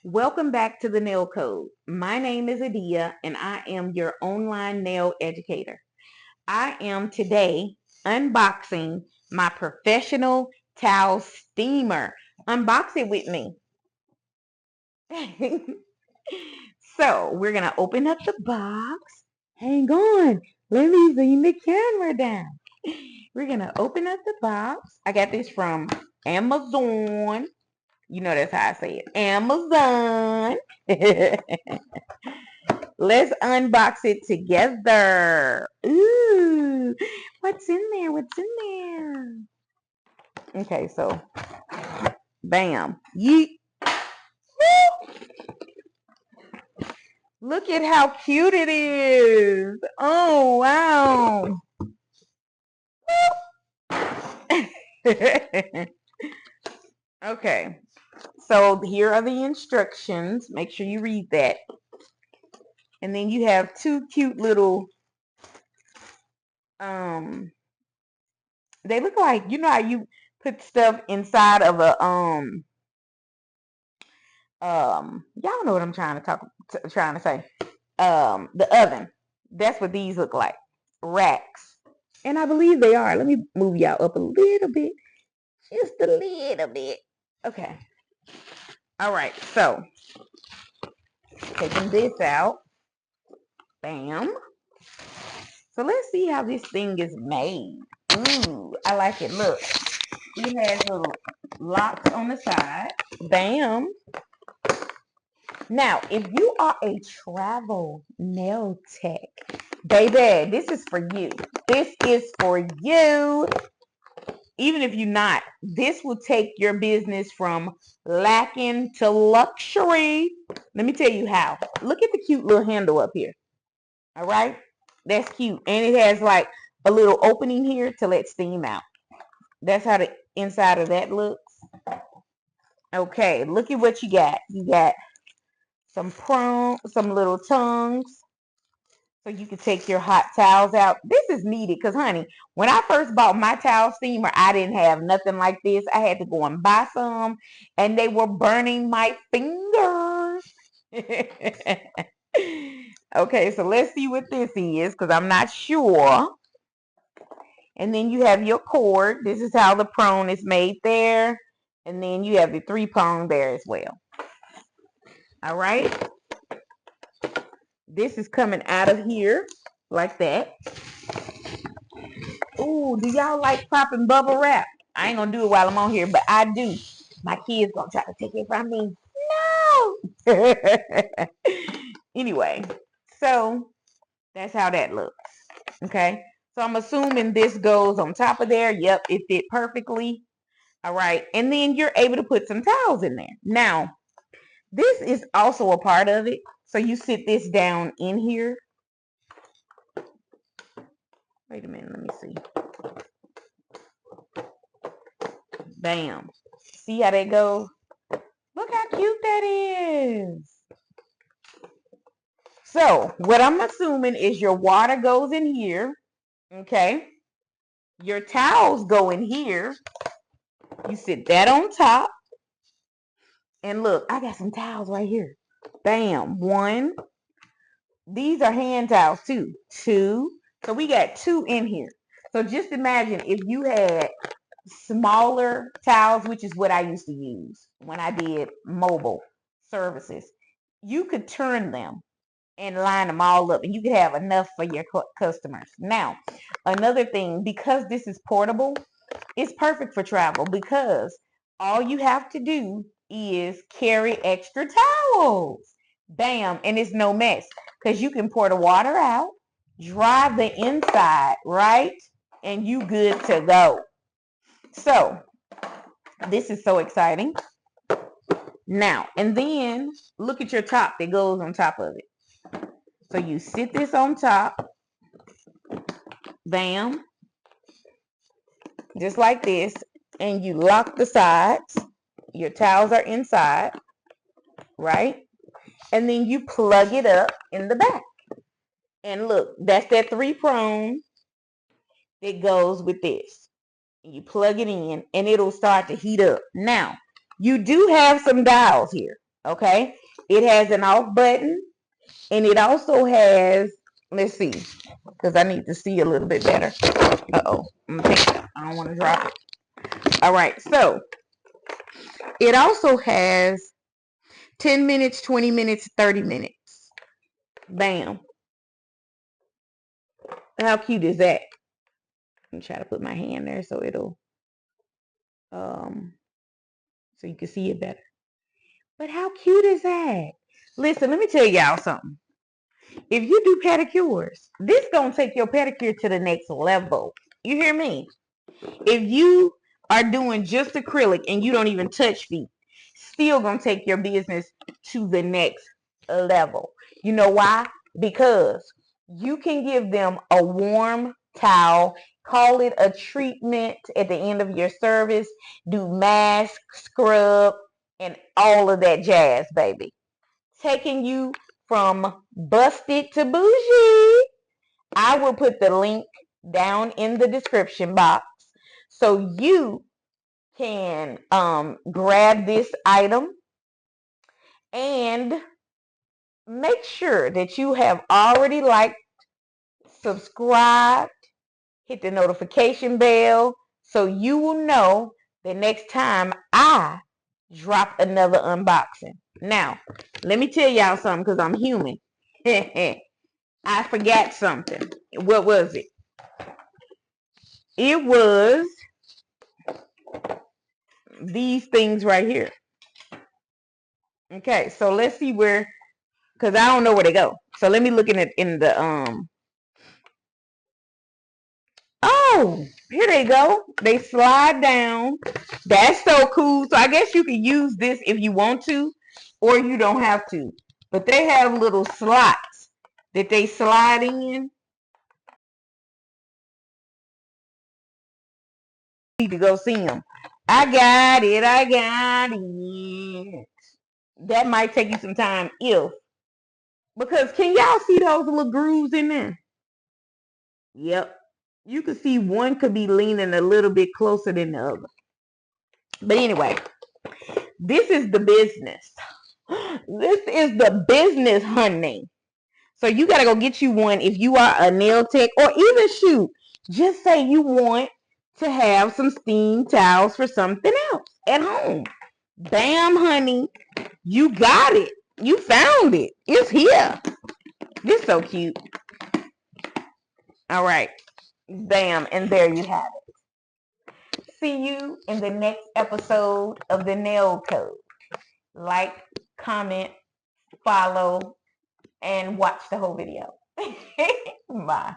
Welcome back to the Nail Code. My name is Adia and I am your online nail educator. I am today unboxing my professional towel steamer. Unbox it with me. So we're going to open up the box. Hang on. Let me zoom the camera down. We're going to open up the box. I got this from Amazon. You know that's how I say it. Amazon. Let's unbox it together. Ooh, what's in there? What's in there? Okay, so bam. Yeet. Look at how cute it is. Oh, wow. Okay, so here are the instructions. Make sure you read that. And then you have two cute little, they look like, you know how you put stuff inside of a, y'all know what I'm trying to say. The oven. That's what these look like. Racks. And I believe they are. Let me move y'all up a little bit. Just a little bit. Okay. All right. So, taking this out. Bam. So, let's see how this thing is made. Ooh, I like it. Look. It has little locks on the side. Bam. Now, if you are a travel nail tech, baby, this is for you. This is for you. Even if you're not, this will take your business from lacking to luxury. Let me tell you how. Look at the cute little handle up here. All right? That's cute. And it has like a little opening here to let steam out. That's how the inside of that looks. Okay, look at what you got. You got some little tongues, so you can take your hot towels out. This is needed because, honey, when I first bought my towel steamer, I didn't have nothing like this. I had to go and buy some, and they were burning my fingers. Okay, so let's see what this is because I'm not sure. And then you have your cord. This is how the prong is made there. And then you have the 3-prong there as well. All right. This is coming out of here like that. Ooh, do y'all like popping bubble wrap? I ain't gonna do it while I'm on here, but I do. My kids gonna try to take it from me. No. Anyway, so that's how that looks. Okay. So I'm assuming this goes on top of there. Yep, it fit perfectly. All right. And then you're able to put some towels in there. Now, this is also a part of it. So you sit this down in here. Wait a minute, let me see. Bam. See how that goes? Look how cute that is. So, what I'm assuming is your water goes in here. Okay. Your towels go in here. You sit that on top. And look, I got some towels right here. Bam. 1. These are hand towels too. 2. So we got 2 in here. So just imagine if you had smaller towels, which is what I used to use when I did mobile services. You could turn them and line them all up, and you could have enough for your customers. Now, another thing, because this is portable, it's perfect for travel because all you have to do is carry extra towels. Bam, and it's no mess because you can pour the water out, dry the inside, right? And you good to go. So, this is so exciting. Now, and then look at your top that goes on top of it. So you sit this on top. Bam. Just like this. And you lock the sides. Your towels are inside. Right? And then you plug it up in the back. And look, that's that 3-prong that goes with this. You plug it in and it'll start to heat up. Now, you do have some dials here. Okay, it has an off button, and it also has, let's see, because I need to see a little bit better. Uh-oh, I don't want to drop it. All right, so it also has 10 minutes, 20 minutes, 30 minutes. Bam. How cute is that? I'm trying to put my hand there so it'll, so you can see it better. But how cute is that? Listen, let me tell y'all something. If you do pedicures, this gonna take your pedicure to the next level. You hear me? If you are doing just acrylic and you don't even touch feet, still gonna take your business to the next level. You know why? Because you can give them a warm towel, call it a treatment at the end of your service, do mask, scrub, and all of that jazz, baby. Taking you from busted to bougie. I will put the link down in the description box so you can grab this item, and make sure that you have already liked, subscribed, hit the notification bell so you will know the next time I drop another unboxing. Now, let me tell y'all something because I'm human. I forgot something. What was it? It was these things right here. Okay, so let's see where, because I don't know where they go. So let me look in it in the oh, here they go. They slide down. That's so cool. So I guess you can use this if you want to, or you don't have to. But they have little slots that they slide in. Need to go see them. I got it. I got it. That might take you some time if, because can y'all see those little grooves in there? Yep. You can see one could be leaning a little bit closer than the other. But anyway, this is the business. This is the business, honey. So you got to go get you one if you are a nail tech, or even shoot, just say you want to have some steam towels for something else at home. Bam, honey. You got it. You found it. It's here. This is so cute. All right. Bam. And there you have it. See you in the next episode of the Nail Code. Like, comment, follow, and watch the whole video. Bye.